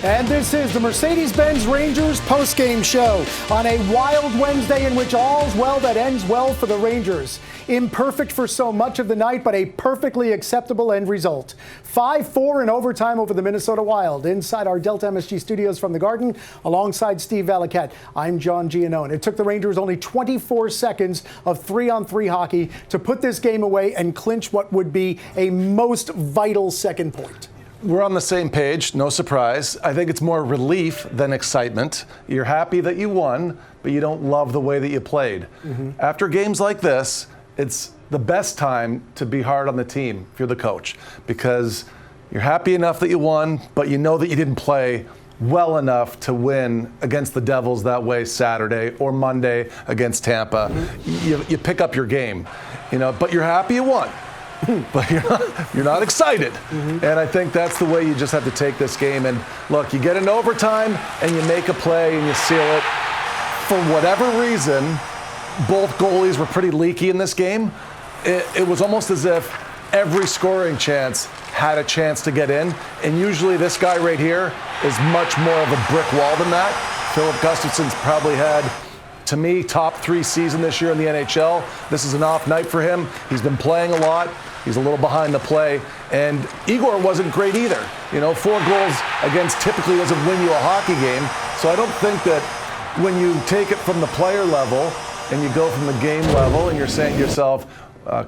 And this is the Mercedes-Benz Rangers postgame show on a wild Wednesday in which all's well that ends well for the Rangers. Imperfect for so much of the night, but a perfectly acceptable end result. 5-4 in overtime over the Minnesota Wild. Inside our Delta MSG studios from the Garden, alongside Steve Valiquette, I'm John Giannone. It took the Rangers only 24 seconds of 3-on-3 hockey to put this game away and clinch what would be a most vital second point. We're on the same page, no surprise. I think it's more relief than excitement. You're happy that you won, but you don't love the way that you played. After games like this, it's the best time to be hard on the team if you're the coach, because you're happy enough that you won, but you know that you didn't play well enough to win against the Devils that way Saturday or Monday against Tampa. You pick up your game, but you're happy you won. But you're not excited. And I think that's the way you just have to take this game. And look, you get into overtime and you make a play and you seal it. For whatever reason, both goalies were pretty leaky in this game. It was almost as if every scoring chance had a chance to get in. And usually this guy right here is much more of a brick wall than that. Philip Gustafsson's probably had, to me, top 3 season this year in the NHL. This is an off night for him. He's been playing a lot. He's a little behind the play. And Igor wasn't great either. 4 goals against typically doesn't win you a hockey game. So I don't think that when you take it from the player level and you go from the game level and you're saying to yourself,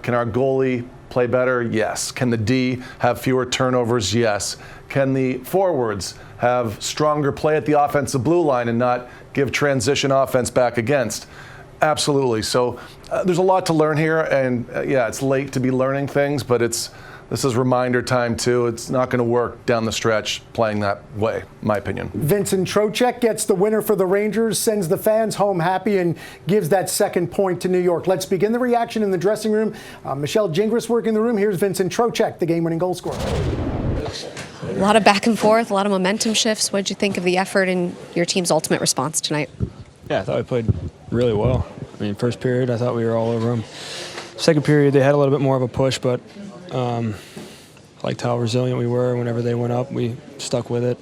can our goalie play better? Yes. Can the D have fewer turnovers? Yes. Can the forwards have stronger play at the offensive blue line and not give transition offense back against? Absolutely. So there's a lot to learn here, and it's late to be learning things, but this is reminder time too. It's not going to work down the stretch playing that way, in my opinion. Vincent Trocheck gets the winner for the Rangers, sends the fans home happy, and gives that second point to New York. Let's begin the reaction in the dressing room. Michelle Gingras working the room. Here's Vincent Trocheck, the game-winning goal scorer. A lot of back and forth, a lot of momentum shifts. What did you think of the effort and your team's ultimate response tonight? Yeah, I thought we played really well. First period, I thought we were all over them. Second period, they had a little bit more of a push, but I liked how resilient we were. Whenever they went up, we stuck with it.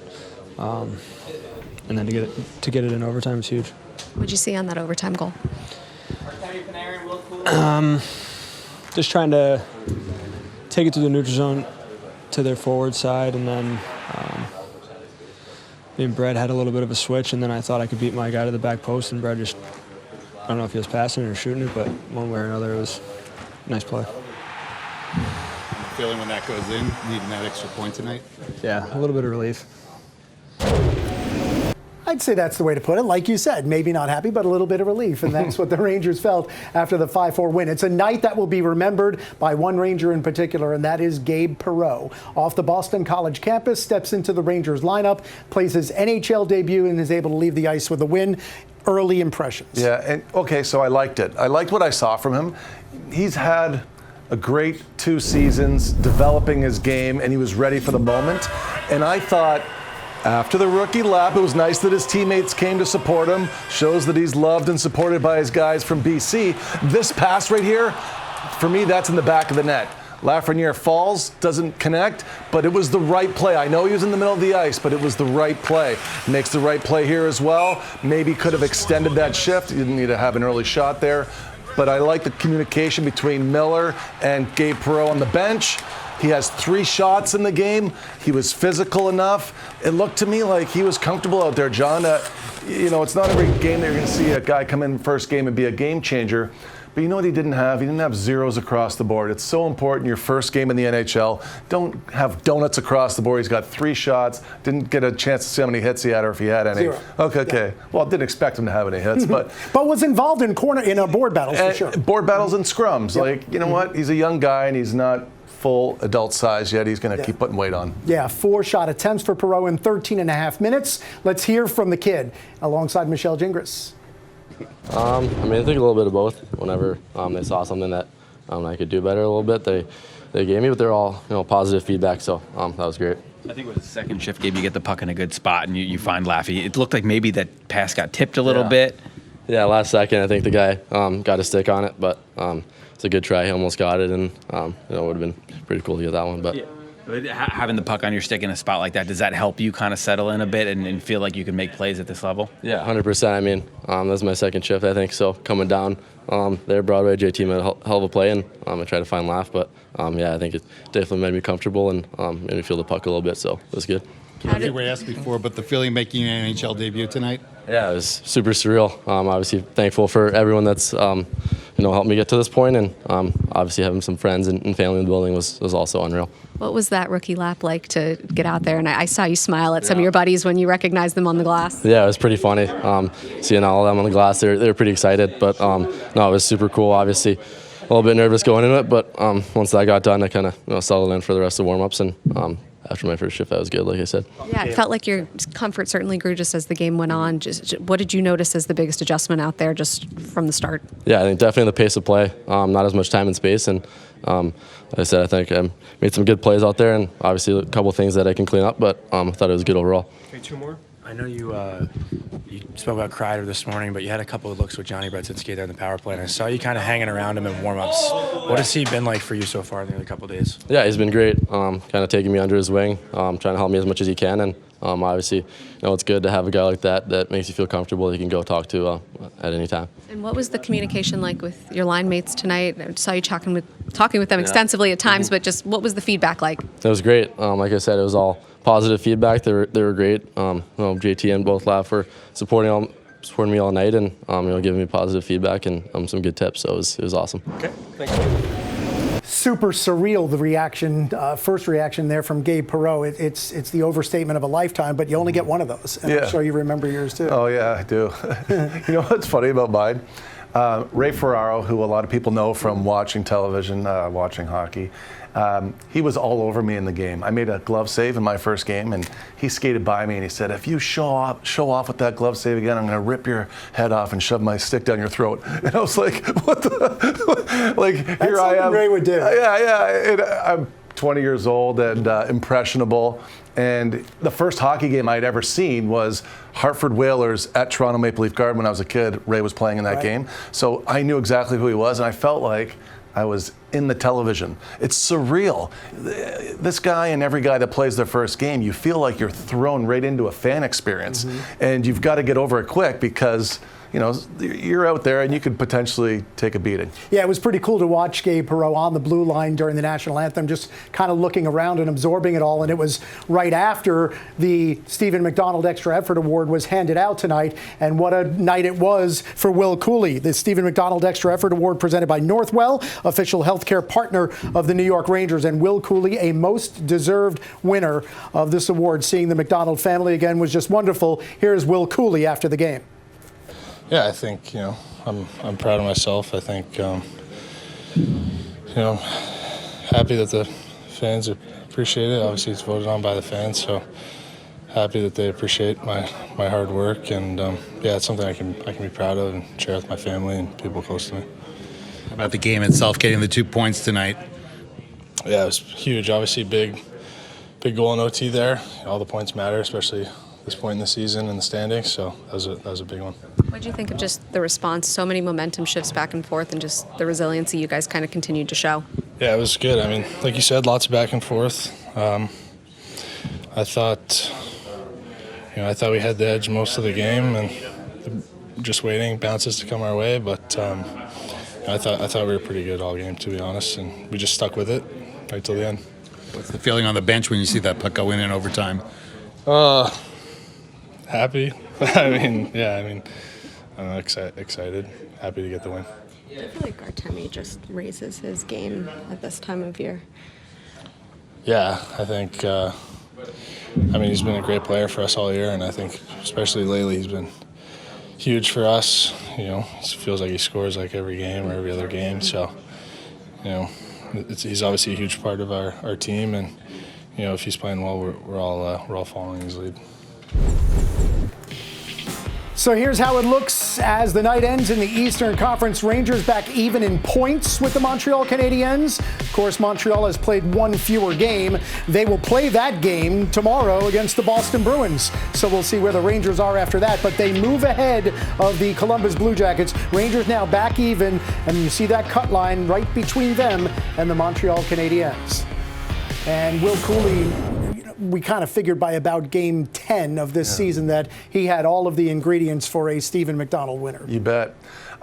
And then to get it in overtime was huge. What did you see on that overtime goal? Artemi Panarin, just trying to take it to the neutral zone to their forward side, and then me and Brett had a little bit of a switch, and then I thought I could beat my guy to the back post, and Brett just, I don't know if he was passing it or shooting it, but one way or another, it was a nice play. Feeling when that goes in, needing that extra point tonight? Yeah, a little bit of relief. I'd say that's the way to put it. Like you said, maybe not happy, but a little bit of relief. And that's what the Rangers felt after the 5-4 win. It's a night that will be remembered by one Ranger in particular, and that is Gabe Perreault. Off the Boston College campus, steps into the Rangers lineup, plays his NHL debut, and is able to leave the ice with a win. Early impressions. Yeah, and okay, so I liked it. I liked what I saw from him. He's had a great 2 seasons developing his game, and he was ready for the moment. And I thought, after the rookie lap, it was nice that his teammates came to support him. Shows that he's loved and supported by his guys from BC. This pass right here, for me, that's in the back of the net. Lafreniere falls, doesn't connect, but it was the right play. I know he was in the middle of the ice, but it was the right play. Makes the right play here as well. Maybe could have extended that shift. He didn't need to have an early shot there. But I like the communication between Miller and Gabe Perreault on the bench. He has 3 shots in the game. He was physical enough. It looked to me like he was comfortable out there, John. It's not every game that you're going to see a guy come in first game and be a game changer. But you know what he didn't have? He didn't have zeros across the board. It's so important your first game in the NHL. Don't have donuts across the board. He's got 3 shots. Didn't get a chance to see how many hits he had or if he had any. 0. Okay. Yeah. Well, didn't expect him to have any hits, but was involved in board battles for sure. Board battles and scrums. Yep. Like, you know what? He's a young guy and he's not full adult size yet. He's going to keep putting weight on. Yeah, 4 shot attempts for Perreault in 13.5 minutes. Let's hear from the kid alongside Michelle Gingras. I think a little bit of both. Whenever they saw something that I could do better a little bit, they gave me, but they're all positive feedback, so that was great. I think with the second shift, Gabe, you get the puck in a good spot and you find Laffy. It looked like maybe that pass got tipped a little bit. Yeah, last second I think the guy got a stick on it, but it's a good try. He almost got it, and it would have been pretty cool to get that one. But But having the puck on your stick in a spot like that, does that help you kind of settle in a bit and feel like you can make plays at this level? Yeah, 100%. I mean, that's my second shift, I think. So coming down there, Broadway, JT made a hell of a play, and I tried to find laugh. But, yeah, I think it definitely made me comfortable and made me feel the puck a little bit, so it was good. We asked before, but the feeling making an NHL debut tonight? Yeah, it was super surreal. Obviously thankful for everyone that's helped me get to this point, and obviously having some friends and family in the building was also unreal. What was that rookie lap like to get out there? And I saw you smile at some of your buddies when you recognized them on the glass. Yeah, it was pretty funny. Seeing all of them on the glass, they were pretty excited. But no, it was super cool. Obviously, a little bit nervous going into it, but once that got done, I kind of settled in for the rest of the warm-ups, and after my first shift, that was good, like I said. Yeah, it felt like your comfort certainly grew just as the game went on. Just what did you notice as the biggest adjustment out there just from the start? Yeah, I think definitely the pace of play, not as much time and space, and like I said, I think I made some good plays out there, and obviously a couple things that I can clean up, but I thought it was good overall. Okay, 2 more. I know you spoke about Kreider this morning, but you had a couple of looks with Johnny Brodzinski there in the power play, and I saw you kind of hanging around him in warm-ups. What has he been like for you so far in the other couple of days? Yeah, he's been great, kind of taking me under his wing, trying to help me as much as he can, and obviously, it's good to have a guy like that makes you feel comfortable that you can go talk to at any time. And what was the communication like with your line mates tonight? I saw you talking with them extensively at times, but just what was the feedback like? It was great. Like I said, it was all positive feedback. They were great. JT and both Laugh for supporting me all night, and giving me positive feedback and some good tips. So it was awesome. Okay, thank you. Super surreal, the reaction, first reaction there from Gabe Perreault. It's the overstatement of a lifetime, but you only get one of those. And I'm sure you remember yours too. Oh yeah, I do. You know what's funny about mine? Ray Ferraro, who a lot of people know from watching television, watching hockey, he was all over me in the game. I made a glove save in my first game, and he skated by me and he said, "If you show off with that glove save again, I'm going to rip your head off and shove my stick down your throat." And I was like, "What the?" Like, That's here I am. Ray would do. Yeah. I'm 20 years old and impressionable. And the first hockey game I'd ever seen was Hartford Whalers at Toronto Maple Leaf Garden when I was a kid. Ray was playing in that game. So I knew exactly who he was, and I felt like I was in the television. It's surreal. This guy and every guy that plays their first game, you feel like you're thrown right into a fan experience. And you've got to get over it quick because you're out there and you could potentially take a beating. Yeah, it was pretty cool to watch Gabe Perreault on the blue line during the national anthem, just kind of looking around and absorbing it all. And it was right after the Stephen McDonald Extra Effort Award was handed out tonight. And what a night it was for Will Cuylle. The Stephen McDonald Extra Effort Award presented by Northwell, official healthcare partner of the New York Rangers. And Will Cuylle, a most deserved winner of this award. Seeing the McDonald family again was just wonderful. Here's Will Cuylle after the game. Yeah, I think, I'm proud of myself. I think, happy that the fans appreciate it. Obviously, it's voted on by the fans, so happy that they appreciate my hard work. And, it's something I can be proud of and share with my family and people close to me. How about the game itself, getting the 2 points tonight? Yeah, it was huge. Obviously, big goal in OT there. All the points matter, especially this point in the season and the standings, so that was a big one. What did you think of just the response? So many momentum shifts back and forth, and just the resiliency you guys kind of continued to show. Yeah, it was good. I mean, like you said, lots of back and forth. I thought we had the edge most of the game, and just waiting bounces to come our way. But I thought we were pretty good all game, to be honest, and we just stuck with it right till the end. What's the feeling on the bench when you see that puck go in overtime? Happy. I'm excited. Happy to get the win. I feel like Artemi just raises his game at this time of year. Yeah, I think, he's been a great player for us all year, and I think especially lately he's been huge for us. It feels like he scores like every game or every other game. So, he's obviously a huge part of our team, and if he's playing well, we're all following his lead. So here's how it looks as the night ends in the Eastern Conference. Rangers back even in points with the Montreal Canadiens. Of course, Montreal has played one fewer game. They will play that game tomorrow against the Boston Bruins. So we'll see where the Rangers are after that. But they move ahead of the Columbus Blue Jackets. Rangers now back even, and you see that cut line right between them and the Montreal Canadiens. And Will Cuylle, we kind of figured by about game 10 of this season that he had all of the ingredients for a Stephen McDonald winner. You bet.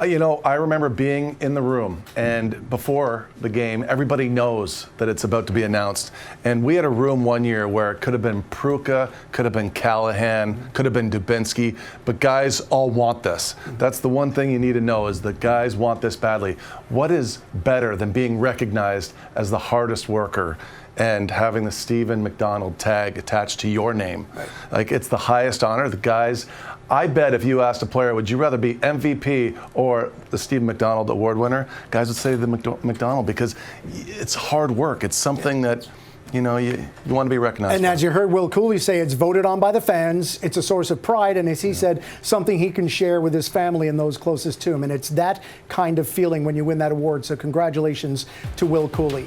I remember being in the room, and before the game, everybody knows that it's about to be announced. And we had a room one year where it could have been Pruka, could have been Callahan, could have been Dubinsky, but guys all want this. That's the one thing you need to know, is that guys want this badly. What is better than being recognized as the hardest worker and having the Stephen McDonald tag attached to your name? Right. Like, it's the highest honor. The guys, I bet if you asked a player, would you rather be MVP or the Stephen McDonald Award winner? Guys would say the McDonald, because it's hard work. It's something that, you want to be recognized And for. as you heard Will Cuylle say, it's voted on by the fans. It's a source of pride, and as he said, something he can share with his family and those closest to him. And it's that kind of feeling when you win that award. So congratulations to Will Cuylle.